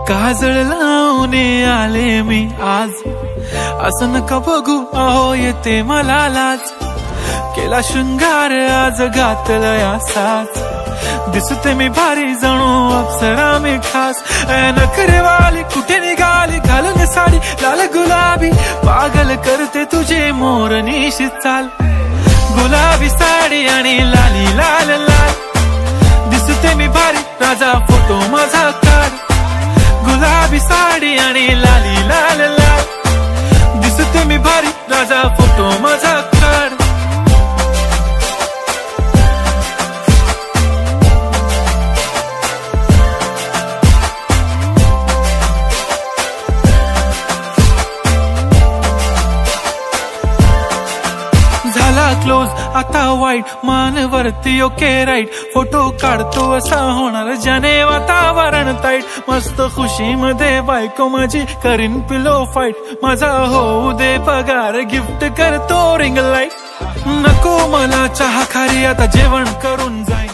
काजळ लावून आले मी आज, असं नका बघू अहो येते मला लाज। केला शृंगार आज घातलं असाच, दिसते मी भारी जणू अप्सरा मी खास। नखरेवाली कुठे निघाली घालून साडी लाल गुलाबी, पागल करते तुझे मोरनीशी चाल। गुलाबी साडी आणि लाली लाल लाल, दिसते मी भारी राजा फोटो माझा काढ। गुलाबी साडी आणि लाली लाल लाल, दिसते मी भारी राजा फोटो माझा काढ। झाला क्लोज आता वाईट, मान वरती ओके राईट, फोटो काढतो असा होणार ज्याने वातावरण ताईट। मस्त खुशी मध्ये बायको माझी करीन पिलो फाईट, माझा होऊ दे पगार गिफ्ट करतो रिंग लाईट। नको मला चहा खारी आता जेवण करून जाईन।